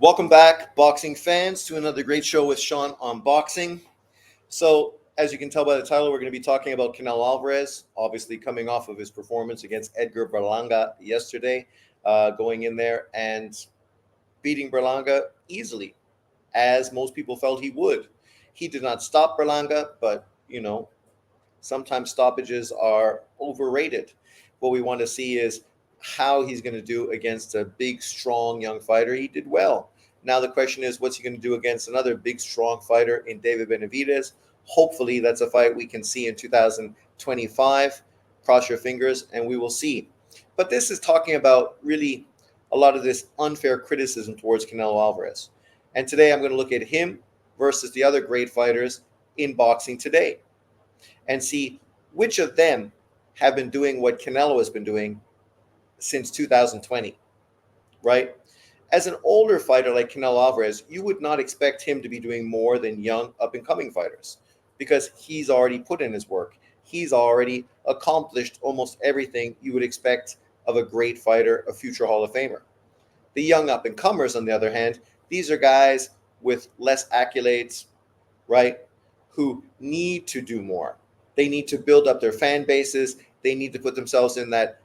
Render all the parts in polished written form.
Welcome back, boxing fans, to another great show with Sean on boxing. So, as you can tell by the title, we're going to be talking about Canelo Alvarez, obviously coming off of his performance against Edgar Berlanga yesterday, going in there and beating Berlanga easily, as most people felt he would. He did not stop Berlanga, but, sometimes stoppages are overrated. What we want to see is how he's going to do against a big, strong young fighter. He did well. Now the question is, what's he going to do against another big, strong fighter in David Benavidez? Hopefully, that's a fight we can see in 2025. Cross your fingers, and we will see. But this is talking about really a lot of this unfair criticism towards Canelo Alvarez. And today I'm going to look at him versus the other great fighters in boxing today and see which of them have been doing what Canelo has been doing since 2020, right? As an older fighter like Canelo Alvarez, you would not expect him to be doing more than young up-and-coming fighters because he's already put in his work. He's already accomplished almost everything you would expect of a great fighter, a future Hall of Famer. The young up-and-comers, on the other hand, these are guys with less accolades, right, who need to do more. They need to build up their fan bases. They need to put themselves in that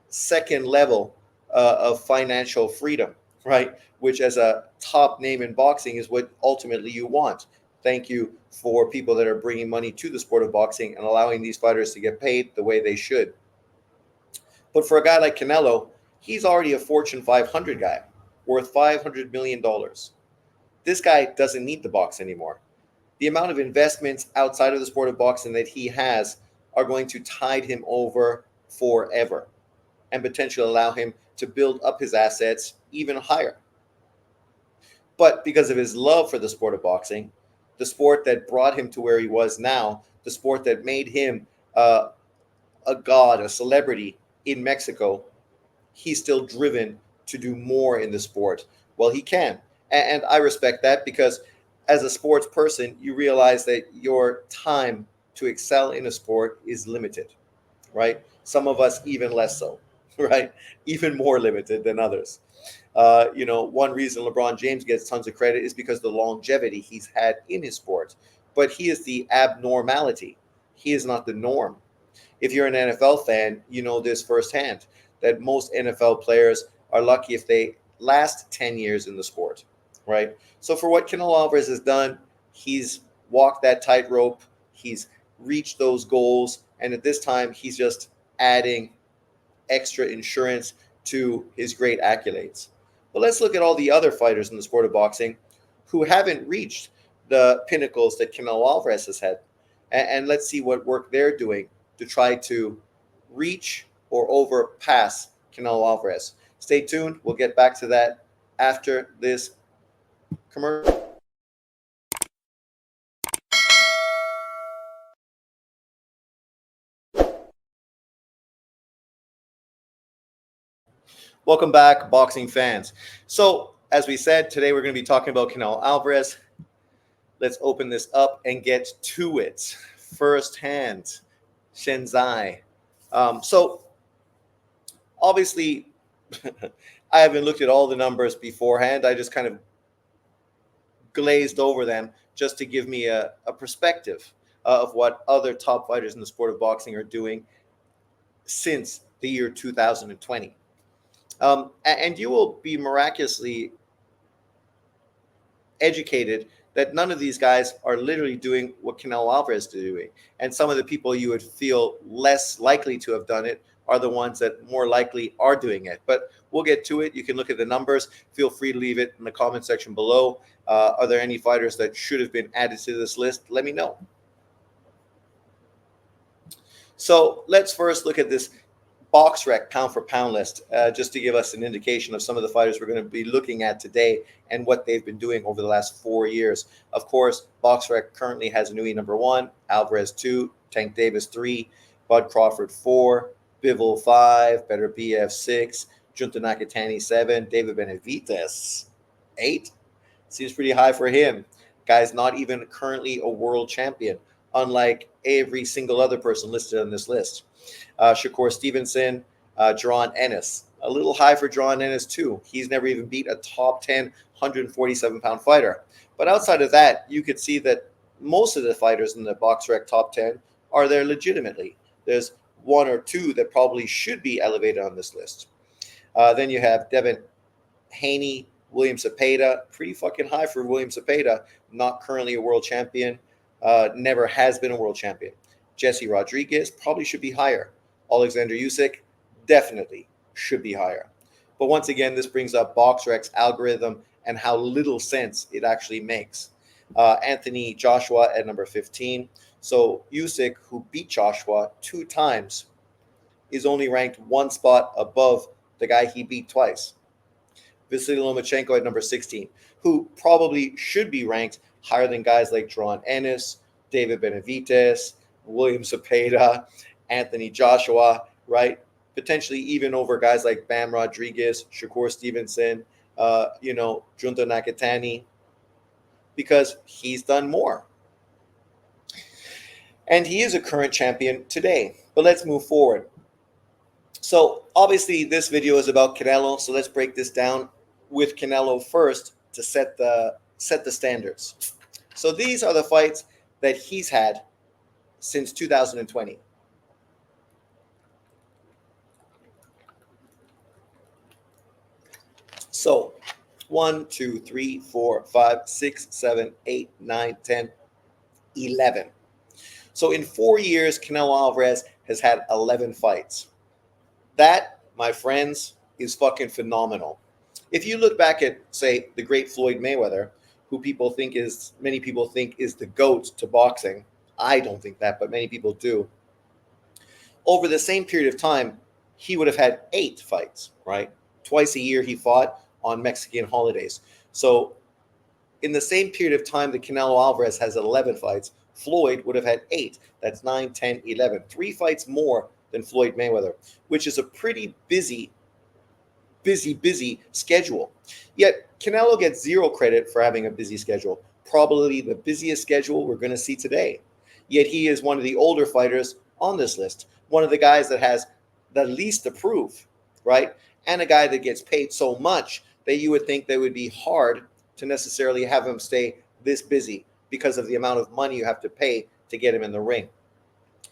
second level of financial freedom, right? Which, as a top name in boxing, is what ultimately you want. Thank you for people that are bringing money to the sport of boxing and allowing these fighters to get paid the way they should. But for a guy like Canelo, he's already a Fortune 500 guy worth $500 million. This guy doesn't need the box anymore. The amount of investments outside of the sport of boxing that he has are going to tide him over forever and potentially allow him to build up his assets even higher. But because of his love for the sport of boxing, the sport that brought him to where he was now, the sport that made him a god, a celebrity in Mexico, he's still driven to do more in the sport. Well, he can. And I respect that because as a sports person, you realize that your time to excel in a sport is limited, right? Some of us even less so, right? Even more limited than others. One reason LeBron James gets tons of credit is because of the longevity he's had in his sport. But he is the abnormality. He is not the norm. If you're an NFL fan, you know this firsthand, that most NFL players are lucky if they last 10 years in the sport, right? So for what Canelo Alvarez has done, he's walked that tightrope, he's reached those goals, and at this time, he's just adding extra insurance to his great accolades. But let's look at all the other fighters in the sport of boxing who haven't reached the pinnacles that Canelo Alvarez has had. And let's see what work they're doing to try to reach or overpass Canelo Alvarez. Stay tuned. We'll get back to that after this commercial. Welcome back, boxing fans. So, as we said, today we're going to be talking about Canelo Alvarez. Let's open this up and get to it firsthand. Shenzai. So, obviously, I haven't looked at all the numbers beforehand. I just kind of glazed over them just to give me a perspective of what other top fighters in the sport of boxing are doing since the year 2020. And you will be miraculously educated that none of these guys are literally doing what Canelo Alvarez is doing. And some of the people you would feel less likely to have done it are the ones that more likely are doing it. But we'll get to it. You can look at the numbers. Feel free to leave it in the comment section below. Are there any fighters that should have been added to this list? Let me know. So let's first look at this BoxRec pound for pound list, just to give us an indication of some of the fighters we're going to be looking at today and what they've been doing over the last 4 years. Of course, BoxRec currently has Nui number 1, Alvarez 2, Tank Davis 3, Bud Crawford 4, Bivol 5, Better BF 6, Junta Nakatani 7, David Benavidez 8. Seems pretty high for him. Guy's not even currently a world champion, unlike every single other person listed on this list. Shakur Stevenson, Jaron Ennis, A little high for John Ennis too. He's never even beat a top 10, 147-pound fighter. But outside of that, you could see that most of the fighters in the BoxRec top 10 are there legitimately. There's one or two that probably should be elevated on this list. Then you have Devin Haney, William Cepeda, pretty fucking high for William Cepeda, not currently a world champion, never has been a world champion. Jesse Rodriguez probably should be higher. Alexander Usyk definitely should be higher. But once again, this brings up BoxRec's algorithm and how little sense it actually makes. Anthony Joshua at number 15. So Usyk, who beat Joshua 2 times, is only ranked 1 spot above the guy he beat twice. Vasily Lomachenko at number 16, who probably should be ranked higher than guys like John Ennis, David Benavidez, William Cepeda, Anthony Joshua, right? Potentially even over guys like Bam Rodriguez, Shakur Stevenson, Junta Nakatani, because he's done more. And he is a current champion today. But let's move forward. So obviously this video is about Canelo, so let's break this down with Canelo first to set the standards. So these are the fights that he's had since 2020. So 1, 2, 3, 4, 5, 6, 7, 8, 9, 10, 11. So in 4 years, Canelo Alvarez has had 11 fights. That, my friends, is fucking phenomenal. If you look back at, say, the great Floyd Mayweather, who many people think is the GOAT to boxing. I don't think that, but many people do. Over the same period of time, he would have had 8 fights, right? Twice a year he fought on Mexican holidays. So in the same period of time that Canelo Alvarez has 11 fights, Floyd would have had 8. That's 9, 10, 11. 3 fights more than Floyd Mayweather, which is a pretty busy schedule. Yet Canelo gets zero credit for having a busy schedule, probably the busiest schedule we're going to see today. Yet he is one of the older fighters on this list, one of the guys that has the least to prove, right? And a guy that gets paid so much that you would think that would be hard to necessarily have him stay this busy because of the amount of money you have to pay to get him in the ring.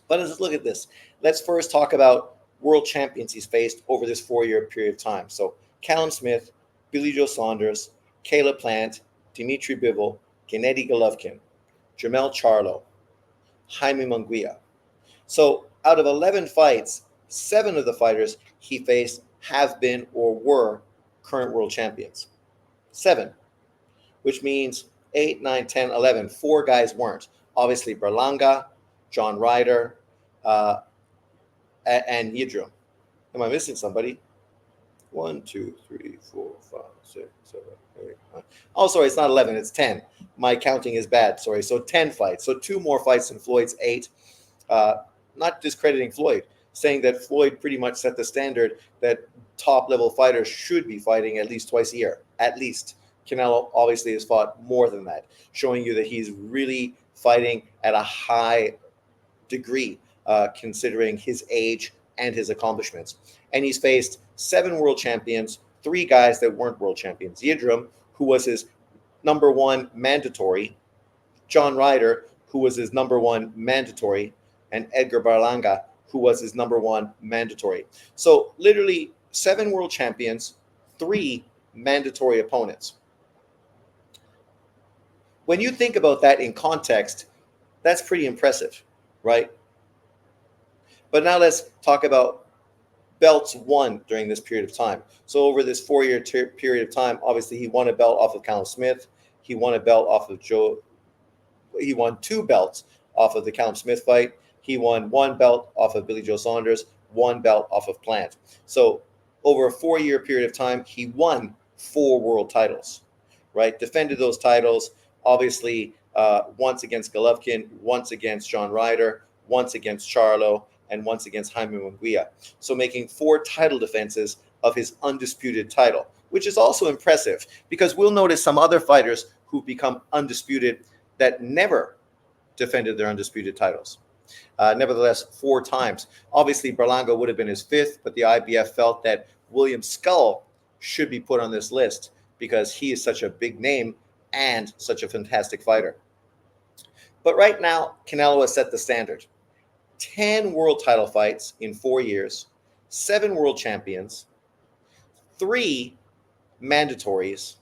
But let's look at this. Let's first talk about world champions he's faced over this 4-year period of time. So Callum Smith, Billy Joe Saunders, Caleb Plant, Dimitri Bivol, Gennady Golovkin, Jermell Charlo, Jaime Munguia. So out of 11 fights, 7 of the fighters he faced have been or were current world champions. 7, which means 8, 9, 10, 11. 4 guys weren't. Obviously Berlanga, John Ryder, and Yildirim. Am I missing somebody? 1, 2, 3, 4, 5, 6, 7, 8, 9. Oh, sorry, it's not 11, it's 10. My counting is bad, sorry. So 10 fights. So 2 more fights than Floyd's 8. Not discrediting Floyd, saying that Floyd pretty much set the standard that top-level fighters should be fighting at least twice a year, at least. Canelo obviously has fought more than that, showing you that he's really fighting at a high degree, considering his age and his accomplishments. And he's faced 7 world champions, 3 guys that weren't world champions. Yildirim, who was his number 1 mandatory, John Ryder, who was his number 1 mandatory, and Edgar Berlanga, who was his number 1 mandatory. So literally 7 world champions, 3 mandatory opponents. When you think about that in context, that's pretty impressive, right? But now let's talk about belts won during this period of time. So over this 4-year period of time, obviously he won a belt off of Callum Smith. He won a belt off of He won 2 belts off of the Callum Smith fight. He won 1 belt off of Billy Joe Saunders, 1 belt off of Plant. So over a 4-year period of time, he won 4 world titles, right? Defended those titles, obviously, once against Golovkin, once against John Ryder, once against Charlo, and once against Jaime Munguia. So making 4 title defenses of his undisputed title, which is also impressive because we'll notice some other fighters who've become undisputed that never defended their undisputed titles. Nevertheless, 4 times. Obviously, Berlanga would have been his 5th, but the IBF felt that William Skull should be put on this list because he is such a big name and such a fantastic fighter. But right now, Canelo has set the standard. 10 world title fights in 4 years, 7 world champions, 3 mandatories,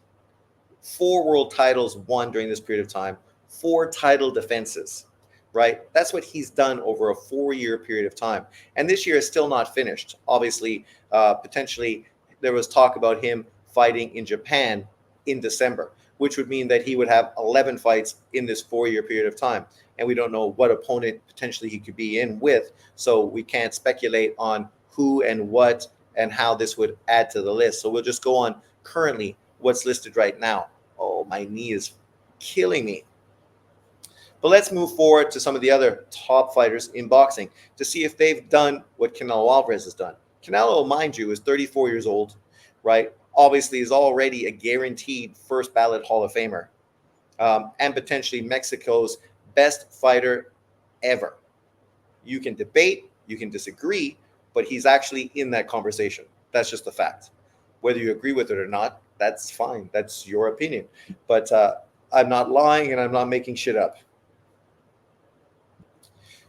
4 world titles won during this period of time, 4 title defenses, right? That's what he's done over a 4-year period of time. And this year is still not finished. Obviously, potentially, there was talk about him fighting in Japan in December, which would mean that he would have 11 fights in this 4-year period of time. And we don't know what opponent potentially he could be in with, so we can't speculate on who and what and how this would add to the list. So we'll just go on currently what's listed right now. Oh, my knee is killing me. But let's move forward to some of the other top fighters in boxing to see if they've done what Canelo Alvarez has done. Canelo, mind you, is 34 years old, right? Obviously is already a guaranteed first ballot Hall of Famer, and potentially Mexico's best fighter ever. You can debate, you can disagree, but he's actually in that conversation. That's just a fact. Whether you agree with it or not, that's fine. That's your opinion. But I'm not lying and I'm not making shit up.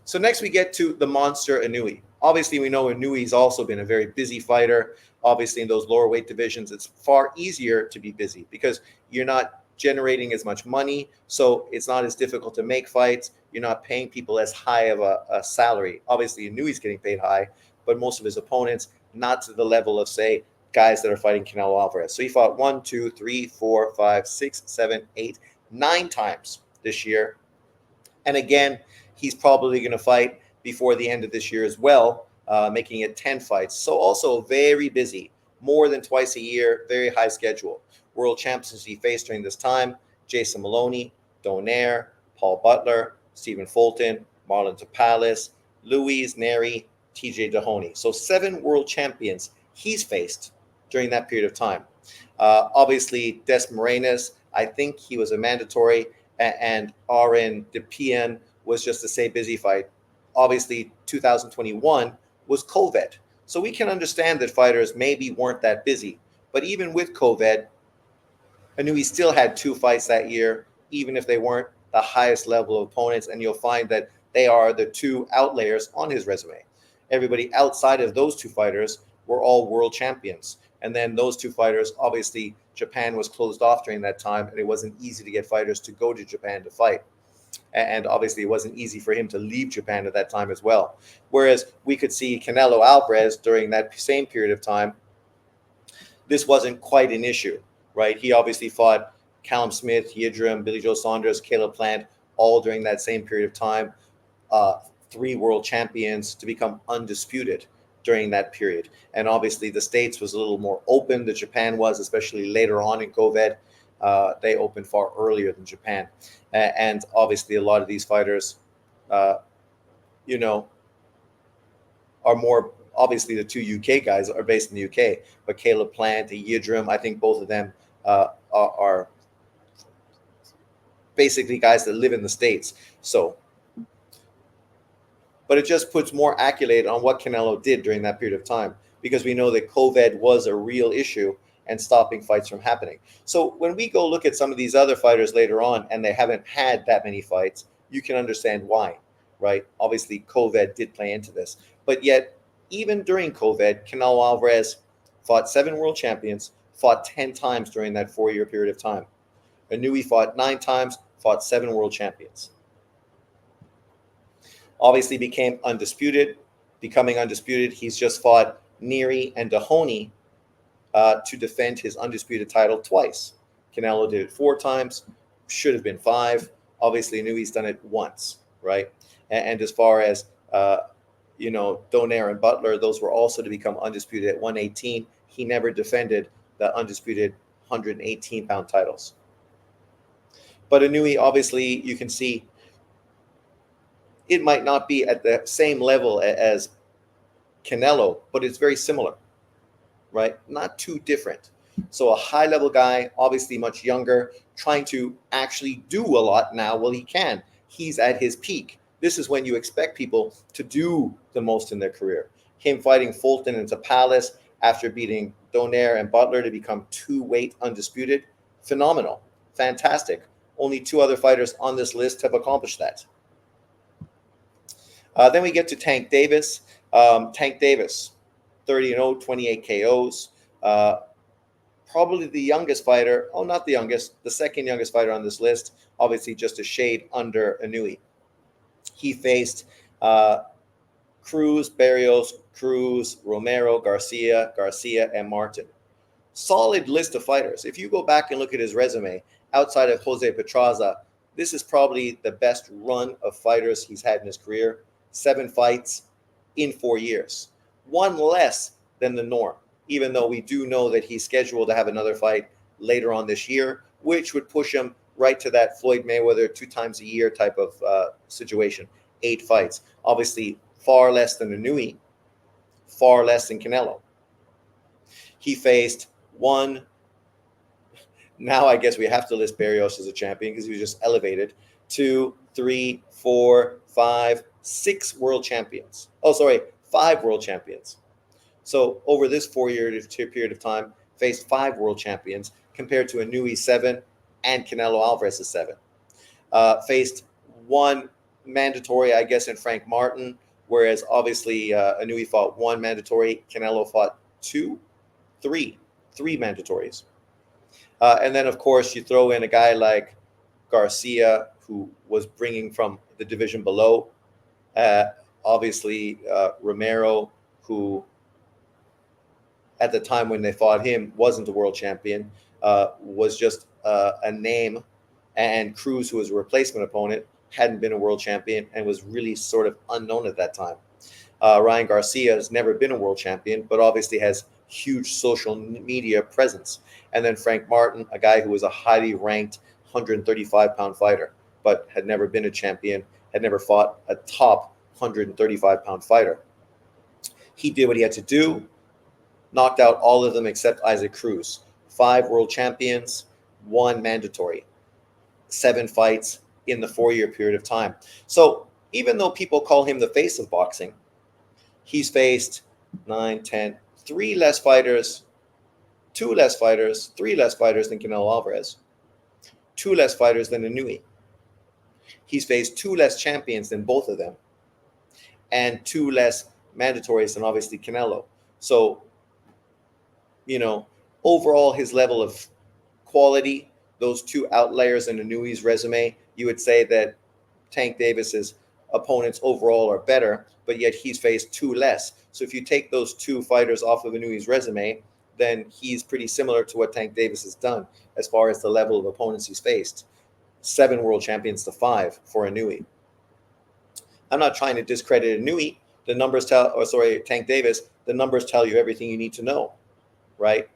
So next we get to the monster Inoue. Obviously, we know Inouye's also been a very busy fighter. Obviously, in those lower weight divisions, it's far easier to be busy because you're not generating as much money, so it's not as difficult to make fights. You're not paying people as high of a salary. Obviously, Inouye's getting paid high, but most of his opponents not to the level of, say, guys that are fighting Canelo Alvarez. So he fought 1, 2, 3, 4, 5, 6, 7, 8, 9 times this year. And again, he's probably going to fight before the end of this year as well, making it 10 fights. So also very busy, more than twice a year, very high schedule. World champions he faced during this time: Jason Maloney, Donaire, Paul Butler, Stephen Fulton, Marlon Tapales, Luis Neri, TJ Dahoney. So 7 world champions he's faced during that period of time. Obviously, Des Moranis, I think he was a mandatory, and RN DePien was just a say busy fight. Obviously, 2021 was COVID. So we can understand that fighters maybe weren't that busy. But even with COVID, I knew he still had 2 fights that year, even if they weren't the highest level of opponents. And you'll find that they are the 2 outliers on his resume. Everybody outside of those 2 fighters were all world champions. And then those 2 fighters, obviously, Japan was closed off during that time, and it wasn't easy to get fighters to go to Japan to fight. And obviously, it wasn't easy for him to leave Japan at that time as well. Whereas we could see Canelo Alvarez during that same period of time, this wasn't quite an issue, right? He obviously fought Callum Smith, Yildirim, Billy Joe Saunders, Caleb Plant, all during that same period of time. 3 world champions to become undisputed during that period. And obviously, the States was a little more open than Japan was, especially later on in COVID. They opened far earlier than Japan. And obviously, a lot of these fighters, are more, obviously, the 2 UK guys are based in the UK, but Caleb Plant and Yildirim, I think both of them are basically guys that live in the States. So, but it just puts more accolade on what Canelo did during that period of time, because we know that COVID was a real issue and stopping fights from happening. So when we go look at some of these other fighters later on and they haven't had that many fights, you can understand why, right? Obviously, COVID did play into this. But yet, even during COVID, Canelo Alvarez fought 7 world champions, fought 10 times during that 4-year period of time. Inoue fought 9 times, fought 7 world champions. Obviously became undisputed. Becoming undisputed, he's just fought Neri and Dahoney to defend his undisputed title twice. Canelo did it 4 times, should have been 5. Obviously, Inouye's done it once, right? And as far as Donaire and Butler, those were also to become undisputed at 118. He never defended the undisputed 118-pound titles. But Inoue, obviously, you can see it might not be at the same level as Canelo, but it's very similar, right? Not too different. So a high-level guy, obviously much younger, trying to actually do a lot now. Well, he can. He's at his peak. This is when you expect people to do the most in their career. Him fighting Fulton and Tapales, after beating Donaire and Butler to become two-weight undisputed. Phenomenal. Fantastic. Only two other fighters on this list have accomplished that. Then we get to Tank Davis. Tank Davis, 30-0, 28 KOs. Probably the youngest fighter. Oh, not the youngest. The second youngest fighter on this list. Obviously, just a shade under Inoue. He faced Cruz, Barrios, Cruz, Romero, Garcia, and Martin. Solid list of fighters. If you go back and look at his resume, outside of Jose Petraza, this is probably the best run of fighters he's had in his career. 7 fights in 4 years. One less than the norm, even though we do know that he's scheduled to have another fight later on this year, which would push him right to that Floyd Mayweather 2 times a year type of situation. 8 fights. Obviously, far less than Inoue, far less than Canelo. He faced one. Now I guess we have to list Barrios as a champion because he was just elevated. 2, 3, 4, 5, 6 world champions. 5 world champions. So over this 4-year period of time, faced 5 world champions compared to Inoue 7 and Canelo Alvarez's 7. Faced 1 mandatory, I guess, in Frank Martin, whereas obviously Inoue fought 1 mandatory, Canelo fought 3 mandatories. And then, of course, you throw in a guy like Garcia, who was bringing from the division below. Obviously, Romero, who at the time when they fought him wasn't a world champion, was just a name. And Cruz, who was a replacement opponent, hadn't been a world champion and was really sort of unknown at that time. Ryan Garcia has never been a world champion, but obviously has huge social media presence. And then Frank Martin, a guy who was a highly ranked 135-pound fighter, but had never been a champion, had never fought a top 135-pound fighter. He did what he had to do, knocked out all of them except Isaac Cruz. 5 world champions, 1 mandatory, 7 fights in the 4-year period of time. So even though people call him the face of boxing, he's faced 9, 10, 3 less fighters, 2 less fighters, 3 less fighters than Canelo Alvarez, 2 less fighters than Inoue. He's faced 2 less champions than both of them, and 2 less mandatories than obviously Canelo. So, overall his level of quality, those 2 outliers in Inoue's resume, you would say that Tank Davis's opponents overall are better, but yet he's faced 2 less. So if you take those 2 fighters off of Inoue's resume, then he's pretty similar to what Tank Davis has done as far as the level of opponents he's faced. 7 world champions to 5 for Inoue. I'm not trying to discredit Inoue. Tank Davis, the numbers tell you everything you need to know, right?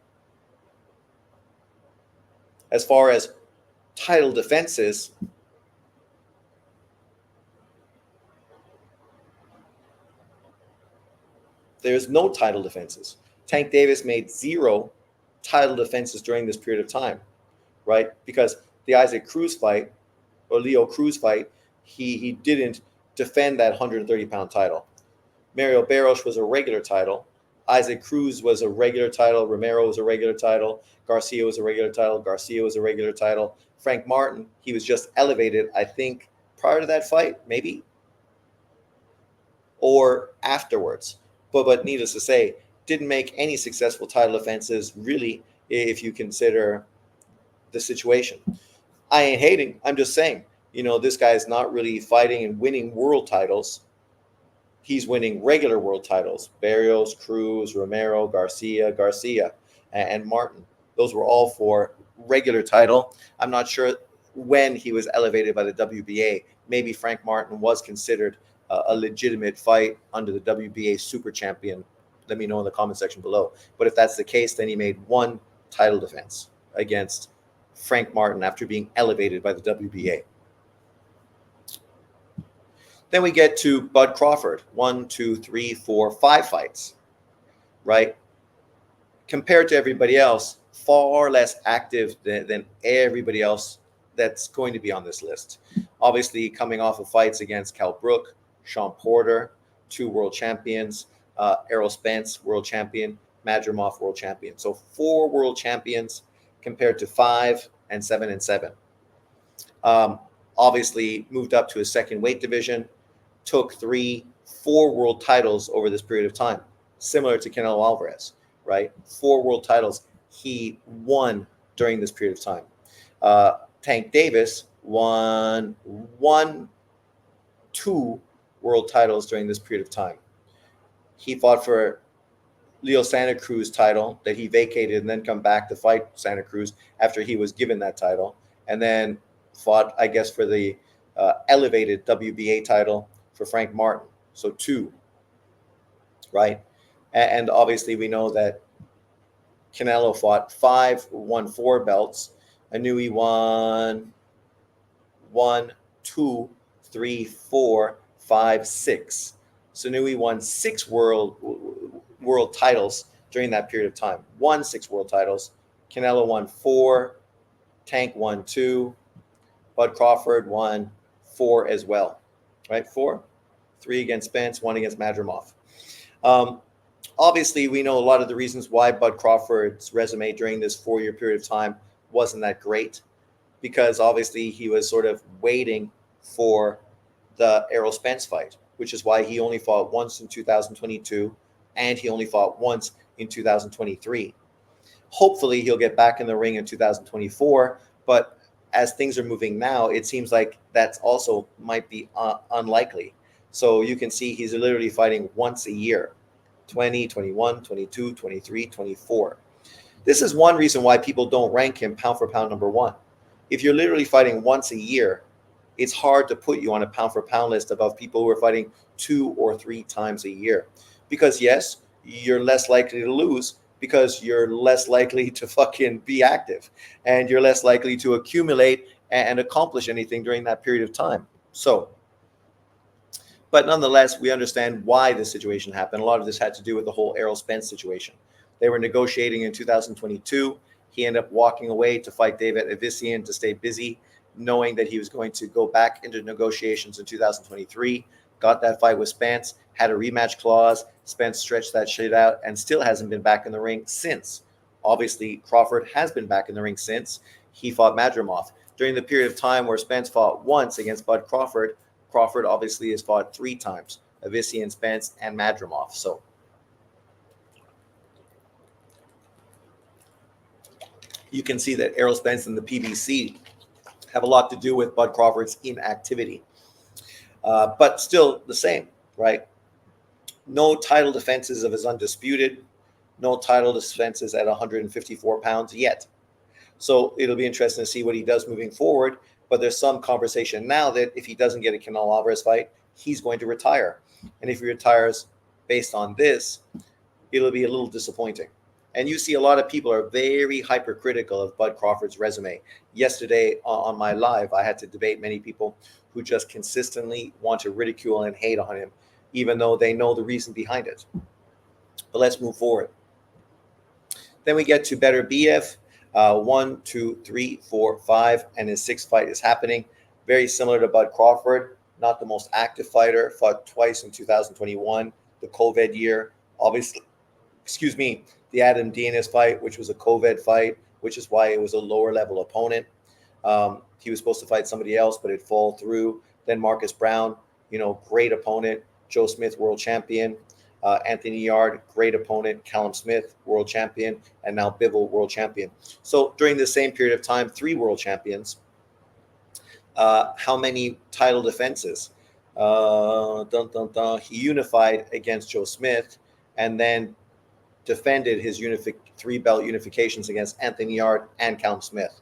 As far as title defenses, there's no title defenses. Tank Davis made 0 title defenses during this period of time, right? Because the Isaac Cruz fight, or Leo Cruz fight, he didn't defend that 130-pound title. Mario Barros was a regular title. Isaac Cruz was a regular title. Romero was a regular title. Garcia was a regular title. Garcia was a regular title. Frank Martin, he was just elevated, I think, prior to that fight, maybe, or afterwards. But needless to say, didn't make any successful title defenses, really, if you consider the situation. I ain't hating. I'm just saying, this guy is not really fighting and winning world titles. He's winning regular world titles. Barrios, Cruz, Romero, Garcia, and Martin. Those were all for regular title. I'm not sure when he was elevated by the WBA. Maybe Frank Martin was considered a legitimate fight under the WBA super champion. Let me know in the comment section below. But if that's the case, then he made 1 title defense against Frank Martin after being elevated by the WBA. Then we get to Bud Crawford, 1, 2, 3, 4, 5 fights, right? Compared to everybody else, far less active than everybody else that's going to be on this list. Obviously, coming off of fights against Cal Brook, Sean Porter, 2 world champions, Errol Spence, world champion, Madrimov world champion. So 4 world champions compared to 5 and 7 and 7. Obviously moved up to a second weight division, took 4 world titles over this period of time, similar to Canelo Alvarez, right? 4 world titles he won during this period of time. Tank Davis won 2 world titles during this period of time. He fought for Leo Santa Cruz title that he vacated and then come back to fight Santa Cruz after he was given that title, and then fought, I guess, for the elevated WBA title for Frank Martin. So 2, right? And obviously we know that Canelo fought 5, won 4 belts. Inoue won 1, 2, 3, 4, 5, 6. So Inoue won 6 world titles during that period of time. Won 6 world titles. Canelo won 4. Tank won 2. Bud Crawford won 4 as well. Right? 4. 3 against Spence, 1 against Madrimov. Obviously, we know a lot of the reasons why Bud Crawford's resume during this 4-year period of time wasn't that great, because obviously he was sort of waiting for the Errol Spence fight, which is why he only fought once in 2022 and he only fought once in 2023. Hopefully he'll get back in the ring in 2024, but as things are moving now, it seems like that's also might be unlikely. So you can see he's literally fighting once a year. 20, 21, 22, 23, 24. This is one reason why people don't rank him pound for pound number 1. If you're literally fighting once a year, it's hard to put you on a pound for pound list above people who are fighting 2 or 3 times a year. Because yes, you're less likely to lose because you're less likely to fucking be active and you're less likely to accumulate and accomplish anything during that period of time. So, but nonetheless, we understand why this situation happened. A lot of this had to do with the whole Errol Spence situation. They were negotiating in 2022. He ended up walking away to fight David Avician to stay busy, knowing that he was going to go back into negotiations in 2023. Got that fight with Spence, had a rematch clause. Spence stretched that shit out and still hasn't been back in the ring since. Obviously, Crawford has been back in the ring since. He fought Madrimov. During the period of time where Spence fought once against Bud Crawford, Crawford obviously has fought 3 times, Avician, Spence, and Madrimov. So you can see that Errol Spence and the PBC have a lot to do with Bud Crawford's inactivity. But still the same, right? No title defenses of his undisputed. No title defenses at 154 pounds yet. So it'll be interesting to see what he does moving forward. But there's some conversation now that if he doesn't get a Canelo Alvarez fight, he's going to retire. And if he retires based on this, it'll be a little disappointing. And you see a lot of people are very hypercritical of Bud Crawford's resume. Yesterday on my live, I had to debate many people who just consistently want to ridicule and hate on him, even though they know the reason behind it. But let's move forward. Then we get to Better BF. 1, 2, 3, 4, 5, and his 6th fight is happening. Very similar to Bud Crawford, not the most active fighter, fought twice in 2021, the COVID year. Obviously, the Adam Diaz fight, which was a COVID fight, which is why it was a lower level opponent. He was supposed to fight somebody else, but it fell through. Then Marcus Brown, great opponent. Joe Smith, world champion. Anthony Yard, great opponent. Callum Smith, world champion. And now Bivol, world champion. So during the same period of time, 3 world champions. How many title defenses? He unified against Joe Smith and then defended his 3-belt unifications against Anthony Yard and Callum Smith.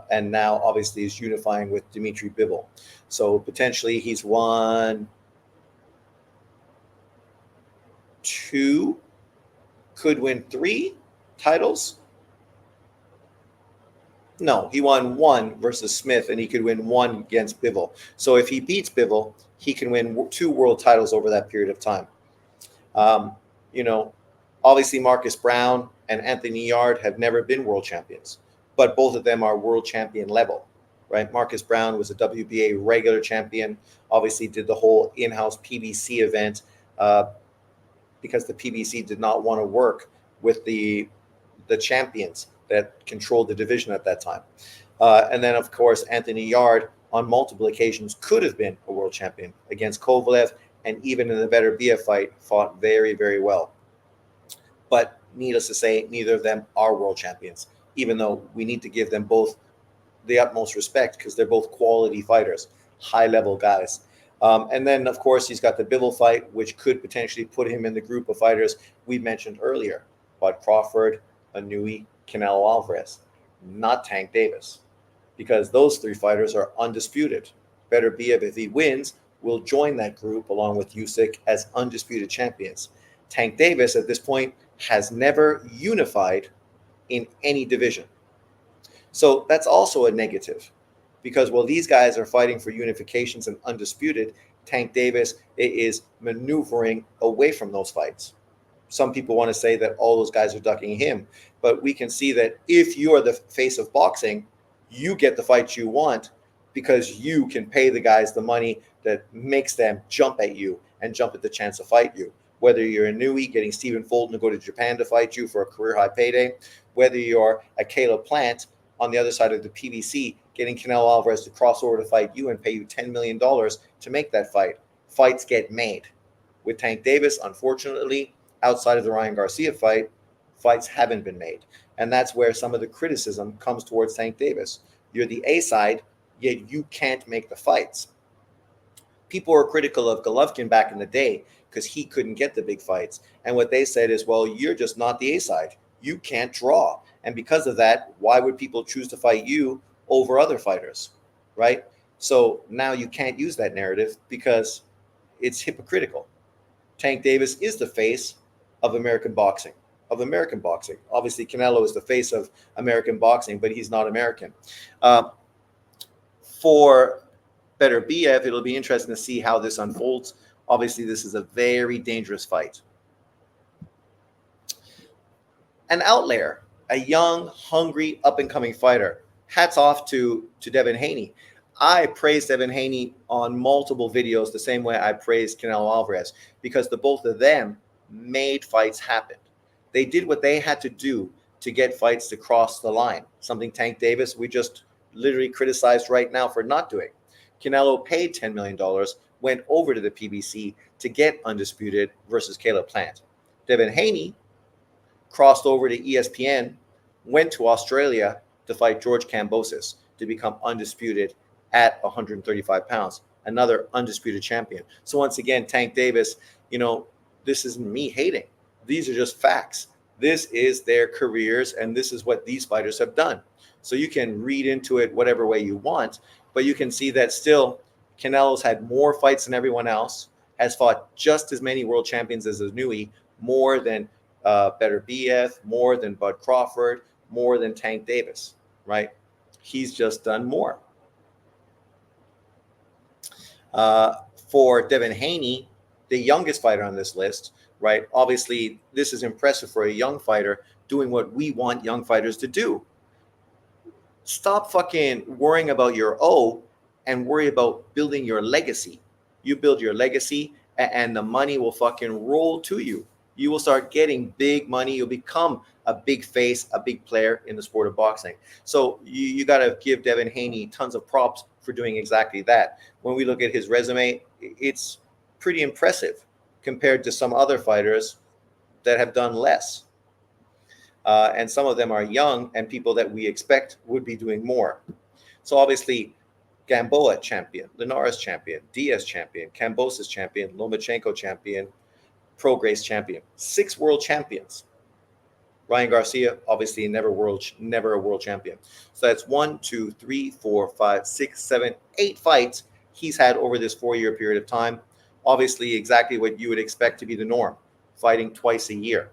And now obviously is unifying with Dimitri Bivol. So potentially he's won 2, could win 3 titles. No, he won 1 versus Smith, and he could win 1 against Bivol. So if he beats Bivol, he can win 2 world titles over that period of time. Obviously Marcus Brown and Anthony Yard have never been world champions, but both of them are world champion level, right? Marcus Brown was a WBA regular champion, obviously did the whole in-house PBC event because the PBC did not want to work with the champions that controlled the division at that time. And then, of course, Anthony Yard on multiple occasions could have been a world champion against Kovalev, and even in the Better BF fight, fought very, very well. But needless to say, neither of them are world champions, even though we need to give them both the utmost respect because they're both quality fighters, high level guys. And then, of course, he's got the Bivol fight, which could potentially put him in the group of fighters we mentioned earlier: Bud Crawford, Anui, Canelo Alvarez, not Tank Davis, because those three fighters are undisputed. Better Biev, if he wins, will join that group along with Usyk as undisputed champions. Tank Davis at this point has never unified in any division. So that's also a negative, because while these guys are fighting for unifications and undisputed, Tank Davis is maneuvering away from those fights. Some people want to say that all those guys are ducking him, but we can see that if you are the face of boxing, you get the fights you want because you can pay the guys the money that makes them jump at you and jump at the chance to fight you. Whether you're a Nui getting Stephen Fulton to go to Japan to fight you for a career high payday, whether you're a Caleb Plant on the other side of the PBC getting Canelo Alvarez to cross over to fight you and pay you $10 million to make that fight. Fights get made. With Tank Davis, unfortunately, outside of the Ryan Garcia fight, fights haven't been made. And that's where some of the criticism comes towards Tank Davis. You're the A side, yet you can't make the fights. People were critical of Golovkin back in the day because he couldn't get the big fights. And what they said is, well, you're just not the A side. You can't draw. And because of that, why would people choose to fight you over other fighters, right? So now you can't use that narrative because it's hypocritical. Tank Davis is the face of American boxing. Obviously, Canelo is the face of American boxing, but he's not American. For Better BF, it'll be interesting to see how this unfolds. Obviously, this is a very dangerous fight. An outlier, a young, hungry, up-and-coming fighter. Hats off to Devin Haney. I praised Devin Haney on multiple videos the same way I praised Canelo Alvarez because the both of them made fights happen. They did what they had to do to get fights to cross the line, something Tank Davis we just literally criticized right now for not doing. Canelo paid $10 million, went over to the PBC to get Undisputed versus Caleb Plant. Devin Haney crossed over to ESPN, went to Australia to fight George Kambosos to become Undisputed at 135 pounds, another undisputed champion. So once again, Tank Davis, this isn't me hating. These are just facts. This is their careers, and this is what these fighters have done. So you can read into it whatever way you want, but you can see that still Canelo's had more fights than everyone else, has fought just as many world champions as Nui, more than Better BF, more than Bud Crawford, more than Tank Davis, right? He's just done more. For Devin Haney, the youngest fighter on this list, right? Obviously, this is impressive for a young fighter doing what we want young fighters to do. Stop fucking worrying about your O and worry about building your legacy. You build your legacy and the money will fucking roll to you. You will start getting big money. You'll become a big face, a big player in the sport of boxing. So you got to give Devin Haney tons of props for doing exactly that. When we look at his resume, it's pretty impressive compared to some other fighters that have done less. And some of them are young and people that we expect would be doing more. So obviously, Gamboa champion, Linares champion, Diaz champion, Kambosos champion, Lomachenko champion, Prograis champion, 6 world champions. Ryan Garcia, obviously never a world champion. So that's 1, 2, 3, 4, 5, 6, 7, 8 fights he's had over this 4-year period of time. Obviously, exactly what you would expect to be the norm, fighting twice a year.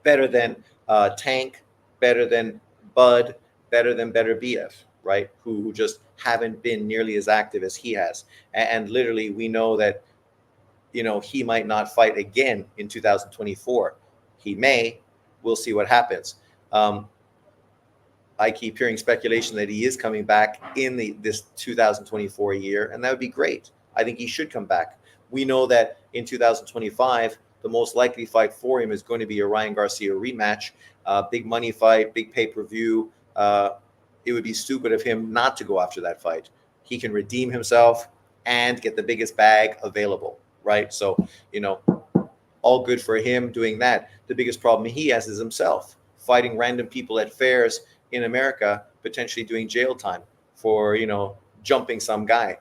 Better than Tank, better than Bud, better than Better BF, right? Who just haven't been nearly as active as he has. And literally, we know that he might not fight again in 2024. He may. We'll see what happens. I keep hearing speculation that he is coming back in this 2024 year, and that would be great. I think he should come back. We know that in 2025, the most likely fight for him is going to be a Ryan Garcia rematch. Big money fight, big pay-per-view. It would be stupid of him not to go after that fight. He can redeem himself and get the biggest bag available, right? So, all good for him doing that. The biggest problem he has is himself fighting random people at fairs in America, potentially doing jail time for, jumping some guy.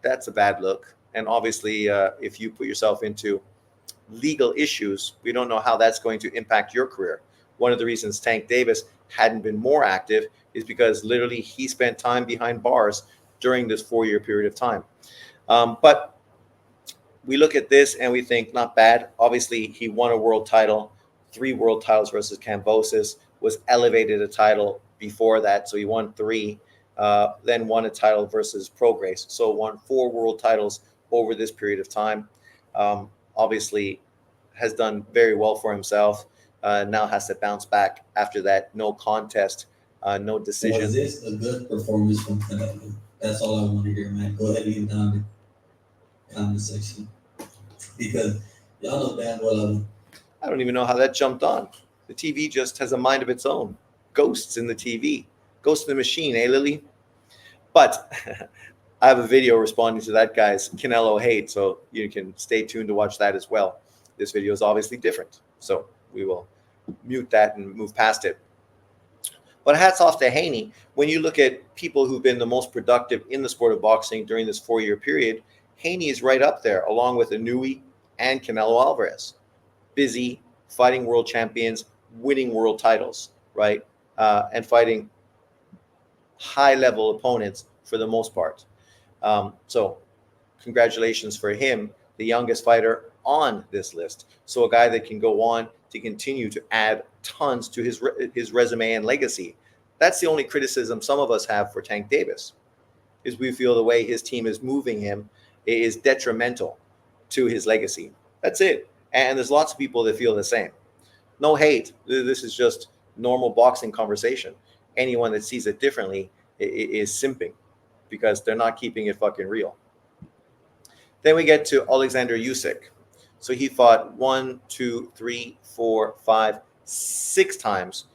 That's a bad look. And obviously, if you put yourself into legal issues, we don't know how that's going to impact your career. One of the reasons Tank Davis hadn't been more active is because literally he spent time behind bars during this 4-year period of time. But we look at this and we think not bad. Obviously, he won a world title, 3 world titles versus Cambosis, was elevated a title before that. So he won 3, then won a title versus Prograis. So won 4 world titles over this period of time. Obviously, has done very well for himself. Now has to bounce back after that no contest, no decision. Was this a good performance from Canelo? That's all I want to hear, man. Go ahead and leave down the comment section because y'all know damn well I don't even know how that jumped on. The TV just has a mind of its own. Ghosts in the TV. Ghost in the machine, eh, Lily? But I have a video responding to that guy's Canelo hate, so you can stay tuned to watch that as well. This video is obviously different, so we will mute that and move past it. But hats off to Haney. When you look at people who've been the most productive in the sport of boxing during this 4-year period, Haney is right up there, along with Inouye and Canelo Alvarez. Busy, fighting world champions, winning world titles, right? And fighting high-level opponents for the most part. So congratulations for him, the youngest fighter on this list. So a guy that can go on to continue to add tons to his resume and legacy. That's the only criticism some of us have for Tank Davis, is we feel the way his team is moving him is detrimental to his legacy. That's it. And there's lots of people that feel the same. No hate. This is just normal boxing conversation. Anyone that sees it differently is simping because they're not keeping it fucking real. Then we get to Alexander Usyk. So he fought 1, 2, 3, 4, 5, 6 times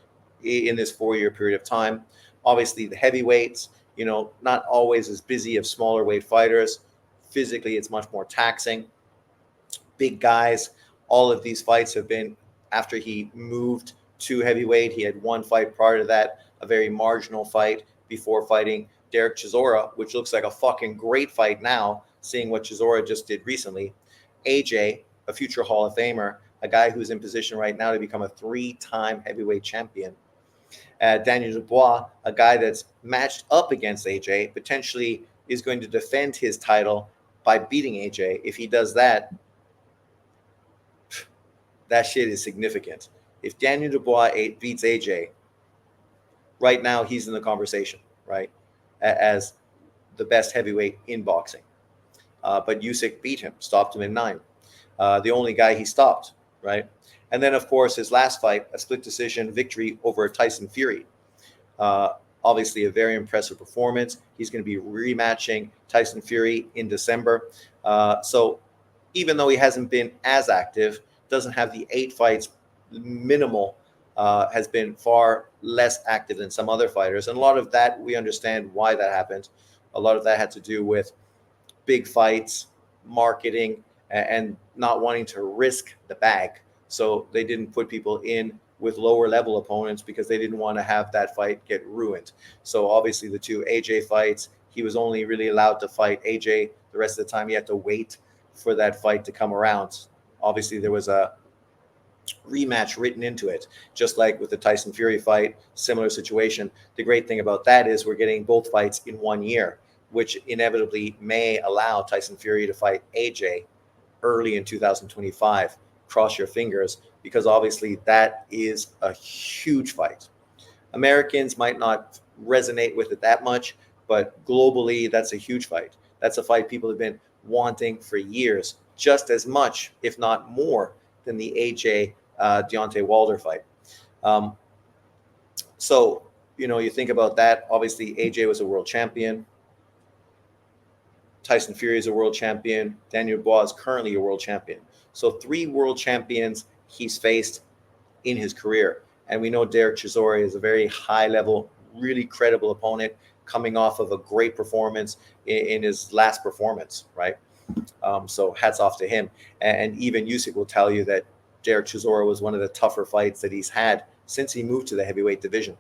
in this 4-year period of time. Obviously, the heavyweights, not always as busy as smaller weight fighters. Physically, it's much more taxing. Big guys. All of these fights have been after he moved to heavyweight. He had 1 fight prior to that, a very marginal fight before fighting Derek Chisora, which looks like a fucking great fight now, seeing what Chisora just did recently. AJ, a future Hall of Famer, a guy who's in position right now to become a 3-time heavyweight champion. Daniel Dubois, a guy that's matched up against AJ, potentially is going to defend his title by beating AJ. If he does that, that shit is significant. If Daniel Dubois beats AJ, right now he's in the conversation, right, as the best heavyweight in boxing. But Usyk beat him, stopped him in 9. The only guy he stopped, right? And then, of course, his last fight, a split decision victory over Tyson Fury. Obviously, a very impressive performance. He's going to be rematching Tyson Fury in December. So even though he hasn't been as active, doesn't have the 8 fights, minimal, has been far less active than some other fighters. And a lot of that, we understand why that happened. A lot of that had to do with big fights, marketing, and not wanting to risk the bag. So they didn't put people in with lower level opponents because they didn't want to have that fight get ruined. So obviously the 2 AJ fights, he was only really allowed to fight AJ. The rest of the time he had to wait for that fight to come around. Obviously there was a rematch written into it, just like with the Tyson Fury fight, similar situation. The great thing about that is we're getting both fights in 1 year, which inevitably may allow Tyson Fury to fight AJ early in 2025. Cross your fingers, because obviously that is a huge fight. Americans might not resonate with it that much, but globally, that's a huge fight. That's a fight people have been wanting for years, just as much, if not more, than the AJ Deontay Wilder fight. So, you think about that. Obviously, AJ was a world champion. Tyson Fury is a world champion. Daniel Dubois is currently a world champion. So 3 world champions he's faced in his career. And we know Derek Chisora is a very high level, really credible opponent coming off of a great performance in his last performance, right? So hats off to him. And even Usyk will tell you that Derek Chisora was one of the tougher fights that he's had since he moved to the heavyweight division.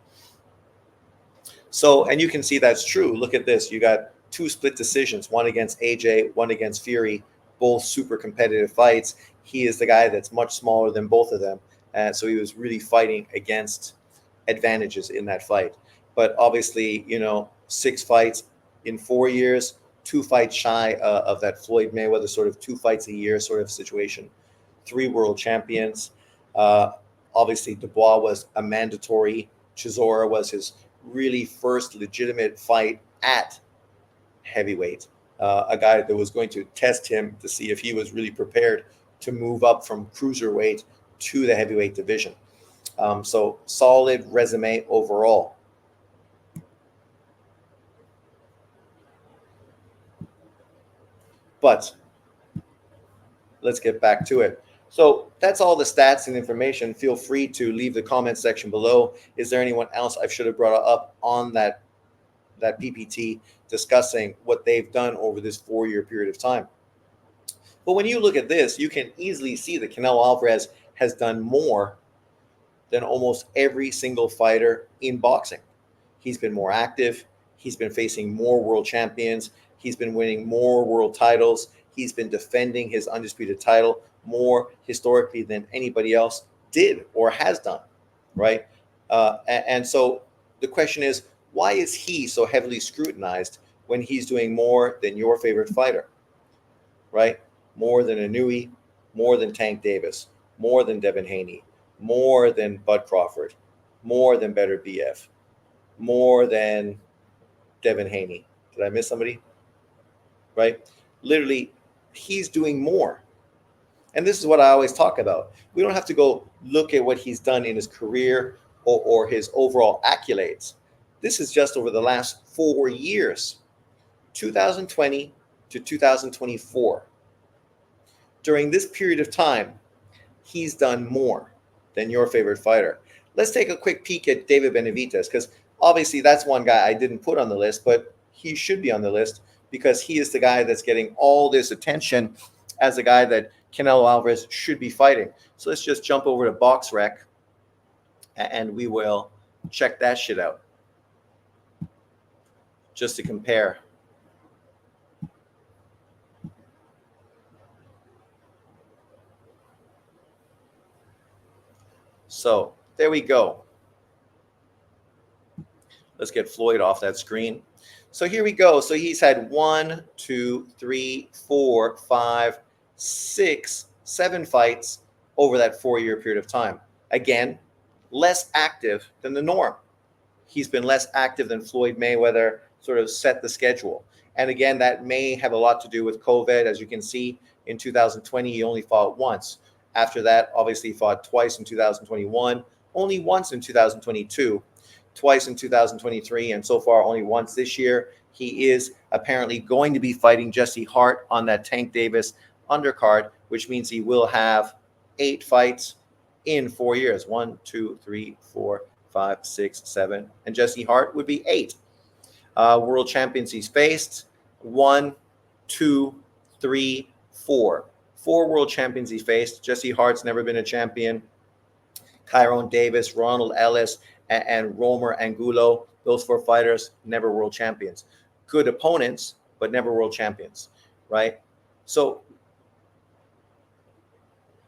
So, and you can see that's true. Look at this. You got 2 split decisions, one against AJ, one against Fury, both super competitive fights. He is the guy that's much smaller than both of them. So he was really fighting against advantages in that fight. But obviously, 6 fights in 4 years, 2 fights shy of that Floyd Mayweather sort of 2 fights a year sort of situation. 3 world champions. Obviously, Dubois was a mandatory. Chisora was his really first legitimate fight at heavyweight. A guy that was going to test him to see if he was really prepared to move up from cruiserweight to the heavyweight division. So solid resume overall. But let's get back to it. So that's all the stats and information. Feel free to leave the comment section below. Is there anyone else I should have brought up on that PPT discussing what they've done over this 4-year period of time? But when you look at this, you can easily see that Canelo Alvarez has done more than almost every single fighter in boxing. He's been more active. He's been facing more world champions. He's been winning more world titles. He's been defending his undisputed title more historically than anybody else did or has done, right? And so the question is, why is he so heavily scrutinized when he's doing more than your favorite fighter, right? More than Inouye, more than Tank Davis, more than Devin Haney, more than Bud Crawford, more than Better BF, more than Devin Haney. Did I miss somebody? Right? Literally, he's doing more. And this is what I always talk about. We don't have to go look at what he's done in his career or his overall accolades. This is just over the last 4 years, 2020 to 2024. During this period of time, he's done more than your favorite fighter. Let's take a quick peek at David Benavidez, because obviously that's one guy I didn't put on the list, but he should be on the list because he is the guy that's getting all this attention as a guy that Canelo Alvarez should be fighting. So let's just jump over to BoxRec and we will check that shit out just to compare. So there we go. Let's get Floyd off that screen. So here we go. So he's had 1, 2, 3, 4, 5, 6, 7 fights over that 4-year period of time. Again, less active than the norm. He's been less active than Floyd Mayweather sort of set the schedule. And again, that may have a lot to do with COVID. As you can see, in 2020, he only fought once. After that, obviously, he fought twice in 2021, only once in 2022, twice in 2023, and so far only once this year. He is apparently going to be fighting Jesse Hart on that Tank Davis undercard, which means he will have 8 fights in 4 years. 1, 2, 3, 4, 5, 6, 7. And Jesse Hart would be 8. World champions he's faced. 1, 2, 3, 4. 4 world champions he faced. Jesse Hart's never been a champion. Tyrone Davis, Ronald Ellis, and Romer Angulo, those 4 fighters, never world champions. Good opponents, but never world champions, right? So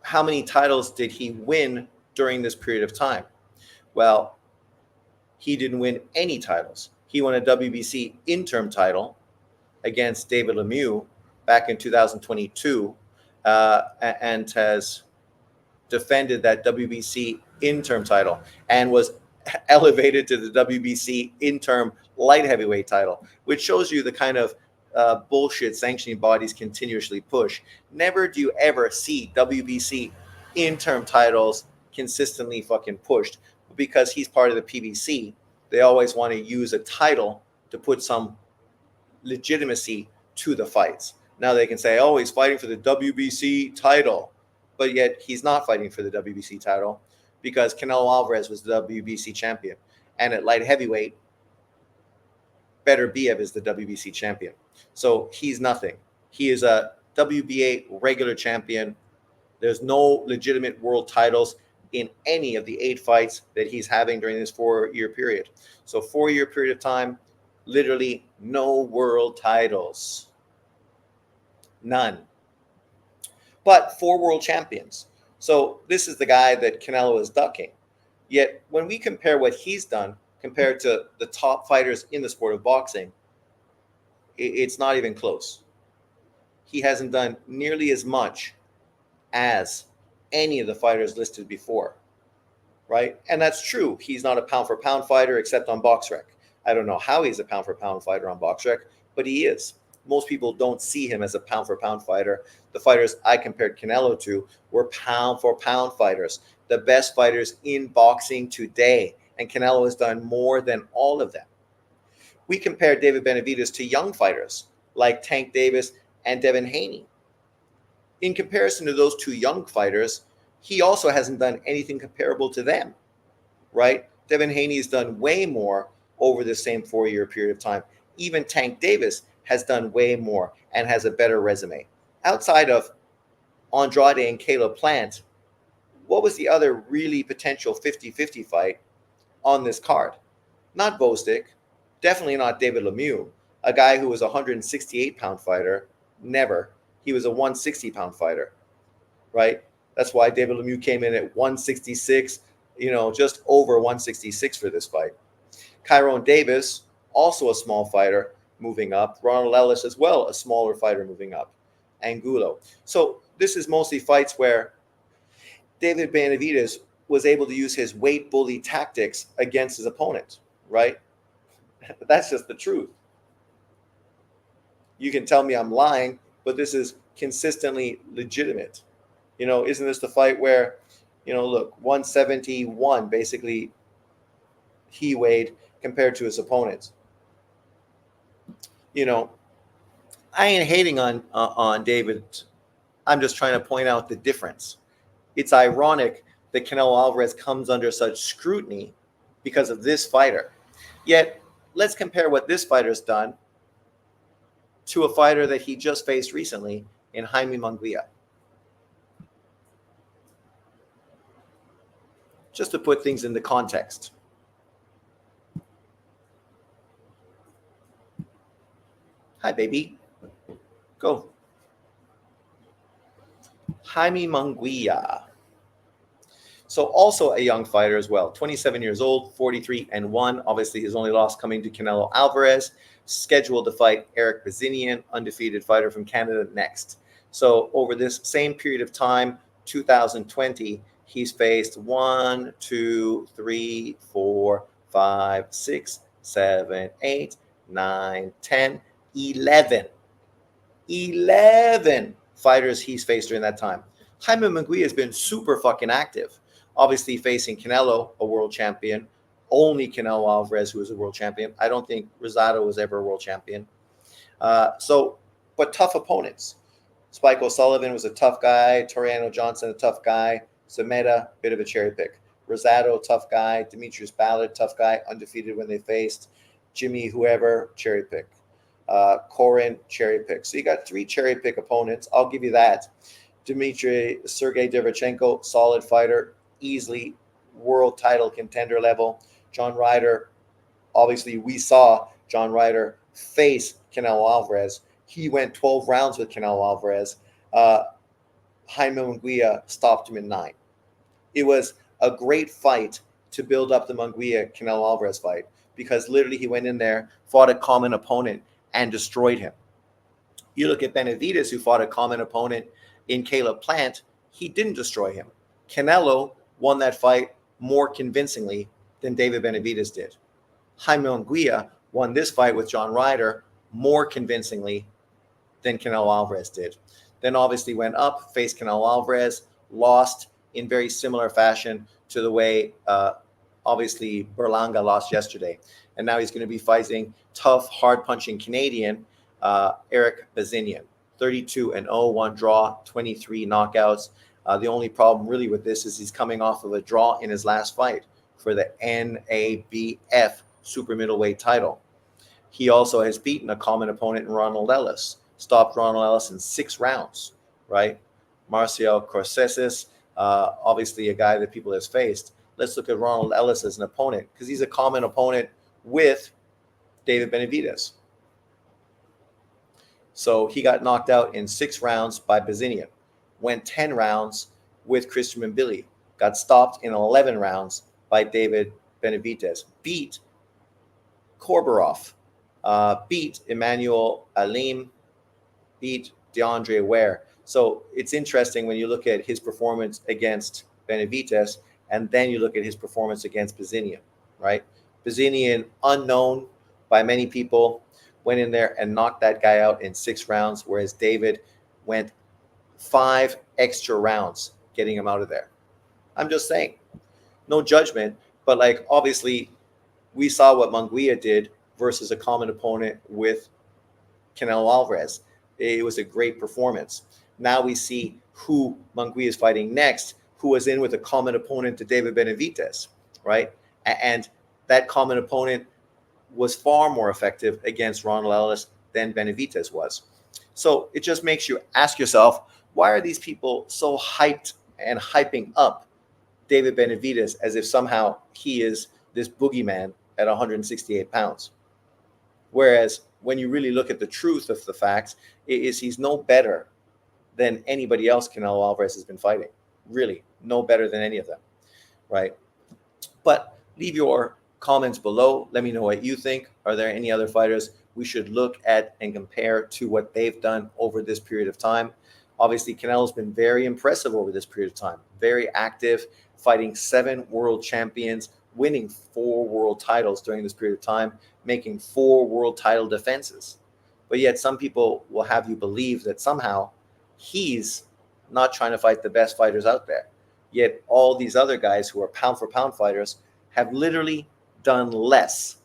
how many titles did he win during this period of time? Well, he didn't win any titles. He won a WBC interim title against David Lemieux back in 2022 and has defended that WBC interim title and was elevated to the WBC interim light heavyweight title, which shows you the kind of bullshit sanctioning bodies continuously push. Never do you ever see WBC interim titles consistently fucking pushed. Because he's part of the PBC, they always want to use a title to put some legitimacy to the fights. Now they can say, oh, he's fighting for the WBC title, but yet he's not fighting for the WBC title because Canelo Alvarez was the WBC champion. And at light heavyweight, Beterbiev is the WBC champion. So he's nothing. He is a WBA regular champion. There's no legitimate world titles in any of the 8 fights that he's having during this 4-year period. So 4-year period of time, literally no world titles. None. But 4 world champions. So this is the guy that Canelo is ducking. Yet when we compare what he's done compared to the top fighters in the sport of boxing, it's not even close. He hasn't done nearly as much as any of the fighters listed before, right? And that's true. He's not a pound-for-pound fighter except on BoxRec. I don't know how he's a pound-for-pound fighter on BoxRec, but he is. Most people don't see him as a pound-for-pound fighter. The fighters I compared Canelo to were pound-for-pound fighters, the best fighters in boxing today, and Canelo has done more than all of them. We compared David Benavidez to young fighters like Tank Davis and Devin Haney. In comparison to those 2 young fighters, he also hasn't done anything comparable to them, right? Devin Haney has done way more over the same 4-year period of time. Even Tank Davis has done way more and has a better resume. Outside of Andrade and Caleb Plant, what was the other really potential 50-50 fight on this card? Not Bostic, definitely not David Lemieux, a guy who was a 168-pound fighter. Never. He was a 160-pound fighter, right? That's why David Lemieux came in at 166, just over 166 for this fight. Kyron Davis, also a small fighter, moving up. Ronald Ellis as well, a smaller fighter moving up. Angulo. So this is mostly fights where David Benavidez was able to use his weight bully tactics against his opponent, right? That's just the truth. You can tell me I'm lying, but this is consistently legitimate. Isn't this the fight where, look, 171 basically he weighed compared to his opponents. I ain't hating on David. I'm just trying to point out the difference. It's ironic that Canelo Alvarez comes under such scrutiny because of this fighter. Yet, let's compare what this fighter's done to a fighter that he just faced recently in Jaime Munguia. Just to put things into context. Hi, baby. Go. Jaime Munguia. So also a young fighter as well, 27 years old, 43-1. Obviously, his only loss coming to Canelo Alvarez, scheduled to fight Eric Bazinian, undefeated fighter from Canada, next. So over this same period of time, 2020, he's faced 1, 2, 3, 4, 5, 6, 7, 8, 9, 10, 11. 11 fighters he's faced during that time. Jaime Munguia has been super fucking active. Obviously facing Canelo, a world champion. Only Canelo Alvarez, who is a world champion. I don't think Rosado was ever a world champion. But tough opponents. Spike O'Sullivan was a tough guy. Toriano Johnson, a tough guy. Zemeta, bit of a cherry pick. Rosado, tough guy. Demetrius Ballard, tough guy, undefeated when they faced. Jimmy, whoever, cherry pick. Corin, cherry pick. So you got 3 cherry pick opponents. I'll give you that. Sergey Derevchenko, solid fighter, easily world title contender level. John Ryder, obviously we saw John Ryder face Canelo Alvarez. He went 12 rounds with Canelo Alvarez. Jaime Munguia stopped him in 9. It was a great fight to build up the Munguia-Canelo Alvarez fight because literally he went in there, fought a common opponent, and destroyed him. You look at Benavidez, who fought a common opponent in Caleb Plant, he didn't destroy him. Canelo won that fight more convincingly than David Benavidez did. Jaime Munguia won this fight with John Ryder more convincingly than Canelo Alvarez did. Then obviously went up, faced Canelo Alvarez, lost in very similar fashion to the way obviously Berlanga lost yesterday. And now he's going to be fighting tough, hard-punching Canadian Eric Bazinian, 32-0, 1 draw, 23 knockouts. The only problem really with this is he's coming off of a draw in his last fight for the NABF super middleweight title. He also has beaten a common opponent in Ronald Ellis, stopped Ronald Ellis in 6 rounds, right? Marcial Corsesis, obviously a guy that people have faced. Let's look at Ronald Ellis as an opponent because he's a common opponent with David Benavidez. So he got knocked out in 6 rounds by Bazinian, went 10 rounds with Christian Mbili, got stopped in 11 rounds by David Benavidez, beat Korbarov, beat Emmanuel Alim, beat DeAndre Ware. So it's interesting when you look at his performance against Benavidez and then you look at his performance against Bazinian, right? Bazinian, unknown by many people, went in there and knocked that guy out in 6 rounds, whereas David went 5 extra rounds getting him out of there. I'm just saying, no judgment, but like obviously we saw what Munguia did versus a common opponent with Canelo Alvarez. It was a great performance. Now we see who Munguia is fighting next, who was in with a common opponent to David Benavidez, right? And that common opponent was far more effective against Ronald Ellis than Benavidez was. So it just makes you ask yourself, why are these people so hyped and hyping up David Benavidez as if somehow he is this boogeyman at 168 pounds? Whereas when you really look at the truth of the facts, is he's no better than anybody else Canelo Alvarez has been fighting. Really, no better than any of them, right? But leave your comments below. Let me know what you think. Are there any other fighters we should look at and compare to what they've done over this period of time? Obviously, Canelo's been very impressive over this period of time. Very active, fighting 7 world champions, winning 4 world titles during this period of time, making 4 world title defenses. But yet some people will have you believe that somehow he's not trying to fight the best fighters out there. Yet all these other guys who are pound for pound fighters have literally done less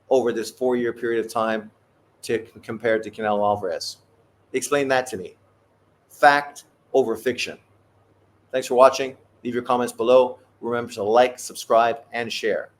over this 4-year period of time compared to Canelo Alvarez. Explain that to me. Fact over fiction. Thanks for watching. Leave your comments below. Remember to like, subscribe, and share.